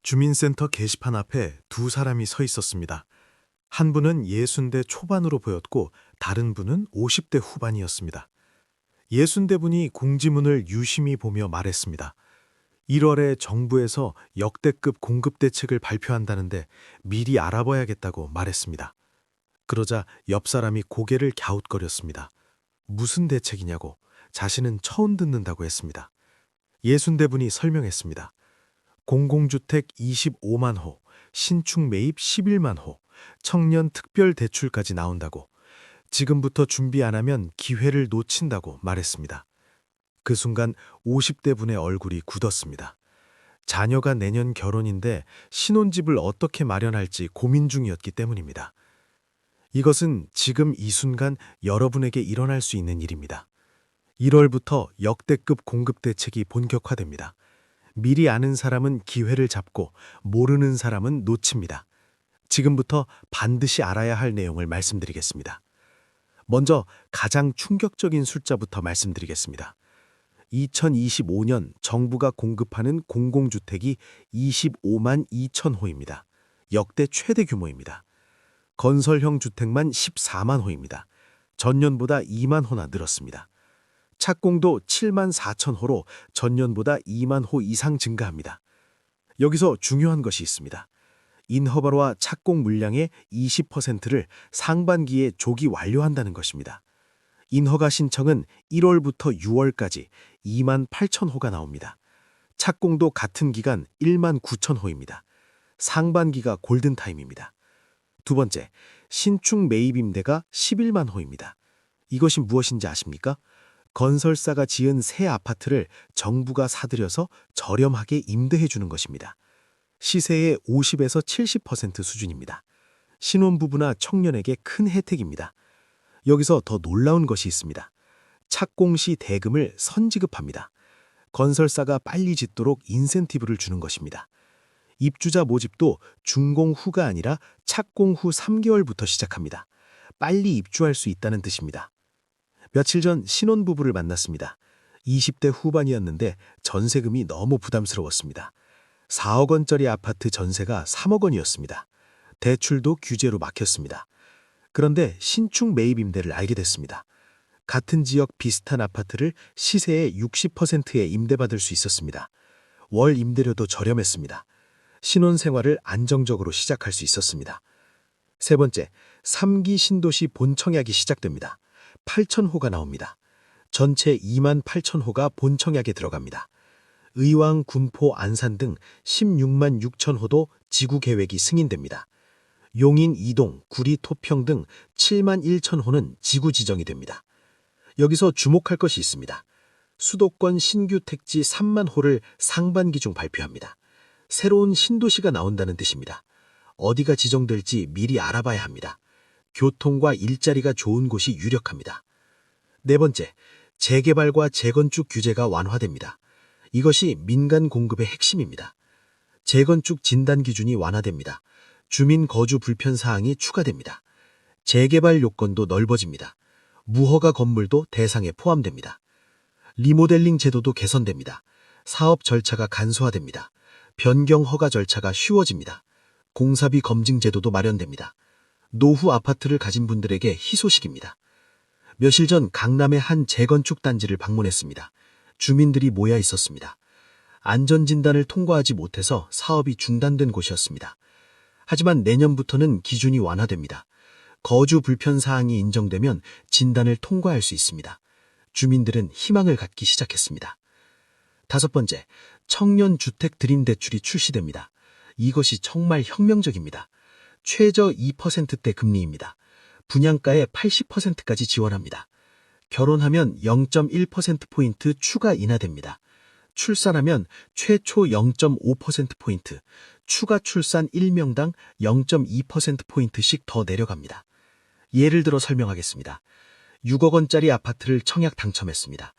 주민센터 게시판 앞에 두 사람이 서 있었습니다. 한 분은 60대 초반으로 보였고 다른 분은 50대 후반이었습니다. 60대 분이 공지문을 유심히 보며 말했습니다. 1월에 정부에서 역대급 공급 대책을 발표한다는데 미리 알아봐야겠다고 말했습니다. 그러자 옆 사람이 고개를 갸웃거렸습니다. 무슨 대책이냐고 자신은 처음 듣는다고 했습니다. 60대 분이 설명했습니다. 공공주택 25만 호, 신축 매입 11만 호, 청년 특별 대출까지 나온다고, 지금부터 준비 안 하면 기회를 놓친다고 말했습니다. 그 순간 50대 분의 얼굴이 굳었습니다. 자녀가 내년 결혼인데 신혼집을 어떻게 마련할지 고민 중이었기 때문입니다. 이것은 지금 이 순간 여러분에게 일어날 수 있는 일입니다. 1월부터 역대급 공급 대책이 본격화됩니다. 미리 아는 사람은 기회를 잡고 모르는 사람은 놓칩니다. 지금부터 반드시 알아야 할 내용을 말씀드리겠습니다. 먼저 가장 충격적인 숫자부터 말씀드리겠습니다. 2025년 정부가 공급하는 공공주택이 25만 2천 호입니다. 역대 최대 규모입니다. 건설형 주택만 14만 호입니다. 전년보다 2만 호나 늘었습니다. 착공도 7만 4천 호로 전년보다 2만 호 이상 증가합니다. 여기서 중요한 것이 있습니다. 인허가와 착공 물량의 20%를 상반기에 조기 완료한다는 것입니다. 인허가 신청은 1월부터 6월까지 2만 8천 호가 나옵니다. 착공도 같은 기간 1만 9천 호입니다. 상반기가 골든타임입니다. 두 번째, 신축 매입 임대가 11만 호입니다. 이것이 무엇인지 아십니까? 건설사가 지은 새 아파트를 정부가 사들여서 저렴하게 임대해 주는 것입니다. 시세의 50에서 70% 수준입니다. 신혼부부나 청년에게 큰 혜택입니다. 여기서 더 놀라운 것이 있습니다. 착공 시 대금을 선지급합니다. 건설사가 빨리 짓도록 인센티브를 주는 것입니다. 입주자 모집도 준공 후가 아니라 착공 후 3개월부터 시작합니다. 빨리 입주할 수 있다는 뜻입니다. 며칠 전 신혼부부를 만났습니다. 20대 후반이었는데 전세금이 너무 부담스러웠습니다. 4억 원짜리 아파트 전세가 3억 원이었습니다. 대출도 규제로 막혔습니다. 그런데 신축 매입 임대를 알게 됐습니다. 같은 지역 비슷한 아파트를 시세의 60%에 임대받을 수 있었습니다. 월 임대료도 저렴했습니다. 신혼생활을 안정적으로 시작할 수 있었습니다. 세 번째, 3기 신도시 본청약이 시작됩니다. 8,000호가 나옵니다. 전체 2만 8,000호가 본청약에 들어갑니다. 의왕, 군포, 안산 등 16만 6천 호도 지구 계획이 승인됩니다. 용인, 이동, 구리, 토평 등 7만 1천 호는 지구 지정이 됩니다. 여기서 주목할 것이 있습니다. 수도권 신규 택지 3만 호를 상반기 중 발표합니다. 새로운 신도시가 나온다는 뜻입니다. 어디가 지정될지 미리 알아봐야 합니다. 교통과 일자리가 좋은 곳이 유력합니다. 네 번째, 재개발과 재건축 규제가 완화됩니다. 이것이 민간 공급의 핵심입니다. 재건축 진단 기준이 완화됩니다. 주민 거주 불편 사항이 추가됩니다. 재개발 요건도 넓어집니다. 무허가 건물도 대상에 포함됩니다. 리모델링 제도도 개선됩니다. 사업 절차가 간소화됩니다. 변경 허가 절차가 쉬워집니다. 공사비 검증 제도도 마련됩니다. 노후 아파트를 가진 분들에게 희소식입니다. 며칠 전 강남의 한 재건축 단지를 방문했습니다. 주민들이 모여 있었습니다. 안전진단을 통과하지 못해서 사업이 중단된 곳이었습니다. 하지만 내년부터는 기준이 완화됩니다. 거주 불편 사항이 인정되면 진단을 통과할 수 있습니다. 주민들은 희망을 갖기 시작했습니다. 다섯 번째, 청년 주택 드림 대출이 출시됩니다. 이것이 정말 혁명적입니다. 최저 2%대 금리입니다. 분양가의 80%까지 지원합니다. 결혼하면 0.1%포인트 추가 인하됩니다. 출산하면 최초 0.5%포인트, 추가 출산 1명당 0.2%포인트씩 더 내려갑니다. 예를 들어 설명하겠습니다. 6억 원짜리 아파트를 청약 당첨했습니다.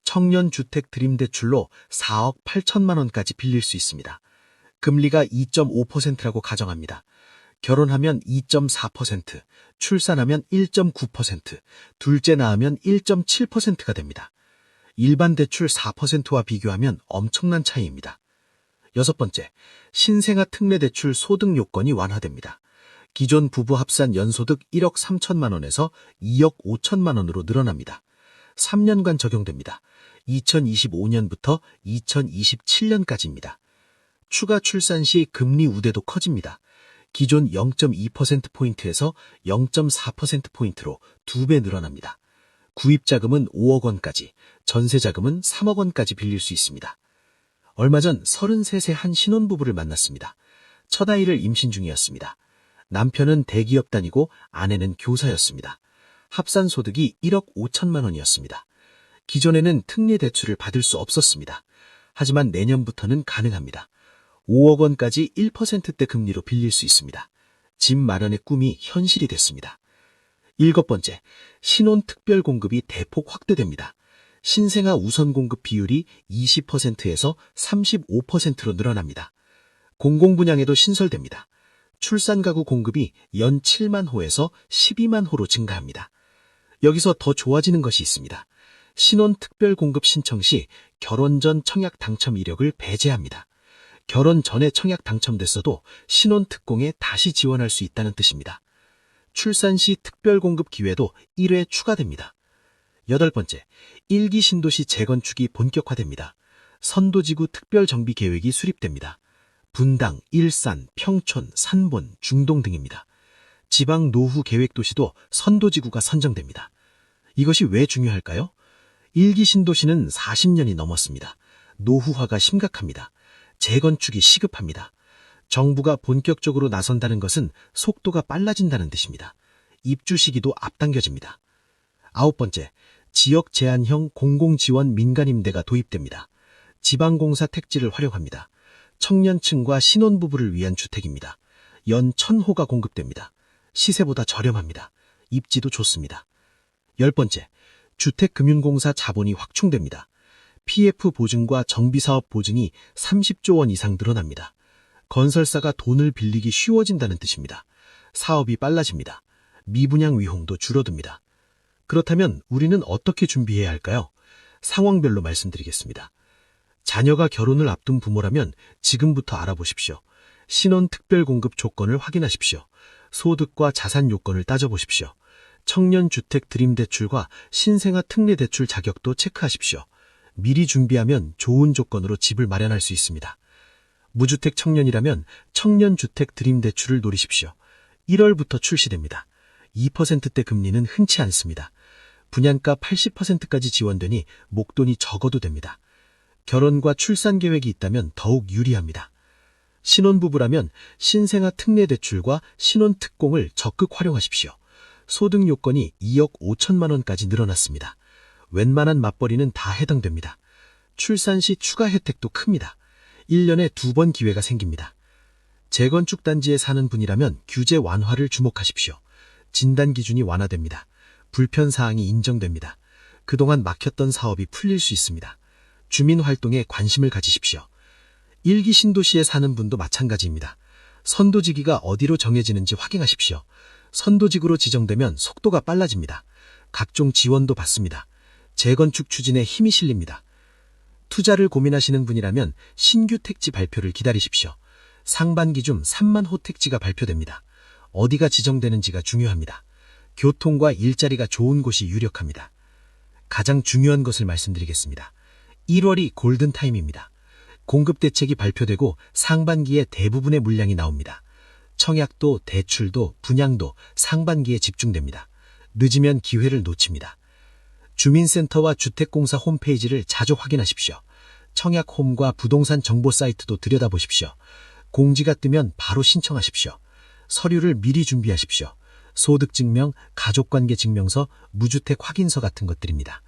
청년 주택 드림 대출로 4억 8천만 원까지 빌릴 수 있습니다. 금리가 2.5%라고 가정합니다. 결혼하면 2.4%, 출산하면 1.9%, 둘째 낳으면 1.7%가 됩니다. 일반 대출 4%와 비교하면 엄청난 차이입니다. 6번째, 신생아 특례 대출 소득 요건이 완화됩니다. 기존 부부 합산 연소득 1억 3천만 원에서 2억 5천만 원으로 늘어납니다. 3년간 적용됩니다. 2025년부터 2027년까지입니다. 추가 출산 시 금리 우대도 커집니다. 기존 0.2%포인트에서 0.4%포인트로 2배 늘어납니다. 구입자금은 5억 원까지, 전세자금은 3억 원까지 빌릴 수 있습니다. 얼마 전 33세 한 신혼부부를 만났습니다. 첫 아이를 임신 중이었습니다. 남편은 대기업 다니고 아내는 교사였습니다. 합산 소득이 1억 5천만 원이었습니다. 기존에는 특례 대출을 받을 수 없었습니다. 하지만 내년부터는 가능합니다. 5억 원까지 1%대 금리로 빌릴 수 있습니다. 집 마련의 꿈이 현실이 됐습니다. 7번째, 신혼 특별 공급이 대폭 확대됩니다. 신생아 우선 공급 비율이 20%에서 35%로 늘어납니다. 공공분양에도 신설됩니다. 출산 가구 공급이 연 7만 호에서 12만 호로 증가합니다. 여기서 더 좋아지는 것이 있습니다. 신혼 특별 공급 신청 시 결혼 전 청약 당첨 이력을 배제합니다. 결혼 전에 청약 당첨됐어도 신혼 특공에 다시 지원할 수 있다는 뜻입니다. 출산 시 특별 공급 기회도 1회 추가됩니다. 8번째, 1기 신도시 재건축이 본격화됩니다. 선도지구 특별 정비 계획이 수립됩니다. 분당, 일산, 평촌, 산본, 중동 등입니다. 지방 노후 계획 도시도 선도지구가 선정됩니다. 이것이 왜 중요할까요? 1기 신도시는 40년이 넘었습니다. 노후화가 심각합니다. 재건축이 시급합니다. 정부가 본격적으로 나선다는 것은 속도가 빨라진다는 뜻입니다. 입주 시기도 앞당겨집니다. 9번째, 지역 제한형 공공지원 민간임대가 도입됩니다. 지방공사 택지를 활용합니다. 청년층과 신혼부부를 위한 주택입니다. 연 1000호가 공급됩니다. 시세보다 저렴합니다. 입지도 좋습니다. 10번째, 주택금융공사 자본이 확충됩니다. PF 보증과 정비사업 보증이 30조 원 이상 늘어납니다. 건설사가 돈을 빌리기 쉬워진다는 뜻입니다. 사업이 빨라집니다. 미분양 위험도 줄어듭니다. 그렇다면 우리는 어떻게 준비해야 할까요? 상황별로 말씀드리겠습니다. 자녀가 결혼을 앞둔 부모라면 지금부터 알아보십시오. 신혼 특별 공급 조건을 확인하십시오. 소득과 자산 요건을 따져보십시오. 청년주택 드림대출과 신생아 특례 대출 자격도 체크하십시오. 미리 준비하면 좋은 조건으로 집을 마련할 수 있습니다. 무주택 청년이라면 청년주택 드림대출을 노리십시오. 1월부터 출시됩니다. 2%대 금리는 흔치 않습니다. 분양가 80%까지 지원되니 목돈이 적어도 됩니다. 결혼과 출산 계획이 있다면 더욱 유리합니다. 신혼부부라면 신생아 특례 대출과 신혼특공을 적극 활용하십시오. 소득 요건이 2억 5천만 원까지 늘어났습니다. 웬만한 맞벌이는 다 해당됩니다. 출산 시 추가 혜택도 큽니다. 1년에 2번 기회가 생깁니다. 재건축 단지에 사는 분이라면 규제 완화를 주목하십시오. 진단 기준이 완화됩니다. 불편 사항이 인정됩니다. 그동안 막혔던 사업이 풀릴 수 있습니다. 주민 활동에 관심을 가지십시오. 1기 신도시에 사는 분도 마찬가지입니다. 선도지기가 어디로 정해지는지 확인하십시오. 선도지구로 지정되면 속도가 빨라집니다. 각종 지원도 받습니다. 재건축 추진에 힘이 실립니다. 투자를 고민하시는 분이라면 신규 택지 발표를 기다리십시오. 상반기 중 3만 호 택지가 발표됩니다. 어디가 지정되는지가 중요합니다. 교통과 일자리가 좋은 곳이 유력합니다. 가장 중요한 것을 말씀드리겠습니다. 1월이 골든타임입니다. 공급 대책이 발표되고 상반기에 대부분의 물량이 나옵니다. 청약도 대출도 분양도 상반기에 집중됩니다. 늦으면 기회를 놓칩니다. 주민센터와 주택공사 홈페이지를 자주 확인하십시오. 청약홈과 부동산 정보 사이트도 들여다보십시오. 공지가 뜨면 바로 신청하십시오. 서류를 미리 준비하십시오. 소득증명, 가족관계 증명서, 무주택 확인서 같은 것들입니다.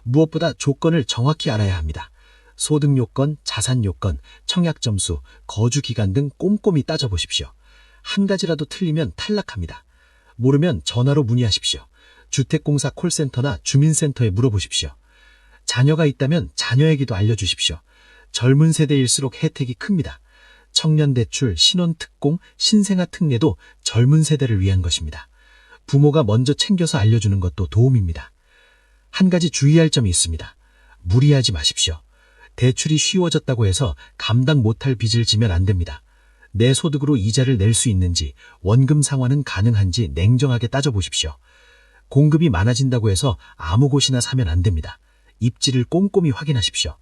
무엇보다 조건을 정확히 알아야 합니다. 소득 요건, 자산 요건, 청약 점수, 거주 기간 등 꼼꼼히 따져보십시오. 한 가지라도 틀리면 탈락합니다. 모르면 전화로 문의하십시오. 주택공사 콜센터나 주민센터에 물어보십시오. 자녀가 있다면 자녀에게도 알려주십시오. 젊은 세대일수록 혜택이 큽니다. 청년대출, 신혼특공, 신생아 특례도 젊은 세대를 위한 것입니다. 부모가 먼저 챙겨서 알려주는 것도 도움입니다. 한 가지 주의할 점이 있습니다. 무리하지 마십시오. 대출이 쉬워졌다고 해서 감당 못할 빚을 지면 안 됩니다. 내 소득으로 이자를 낼 수 있는지, 원금 상환은 가능한지 냉정하게 따져보십시오. 공급이 많아진다고 해서 아무 곳이나 사면 안 됩니다. 입지를 꼼꼼히 확인하십시오.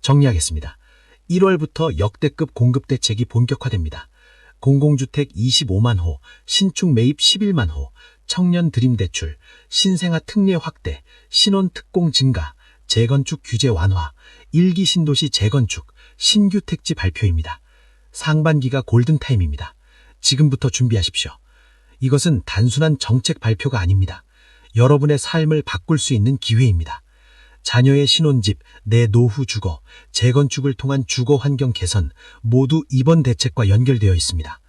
정리하겠습니다. 1월부터 역대급 공급 대책이 본격화됩니다. 공공주택 25만 호, 신축 매입 11만 호, 청년 드림 대출, 신생아 특례 확대, 신혼 특공 증가, 재건축 규제 완화, 1기 신도시 재건축, 신규 택지 발표입니다. 상반기가 골든타임입니다. 지금부터 준비하십시오. 이것은 단순한 정책 발표가 아닙니다. 여러분의 삶을 바꿀 수 있는 기회입니다. 자녀의 신혼집, 내 노후 주거, 재건축을 통한 주거 환경 개선 모두 이번 대책과 연결되어 있습니다.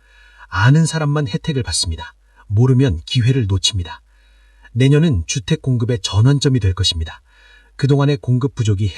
아는 사람만 혜택을 받습니다. 모르면 기회를 놓칩니다. 내년은 주택 공급의 전환점이 될 것입니다. 그동안의 공급 부족이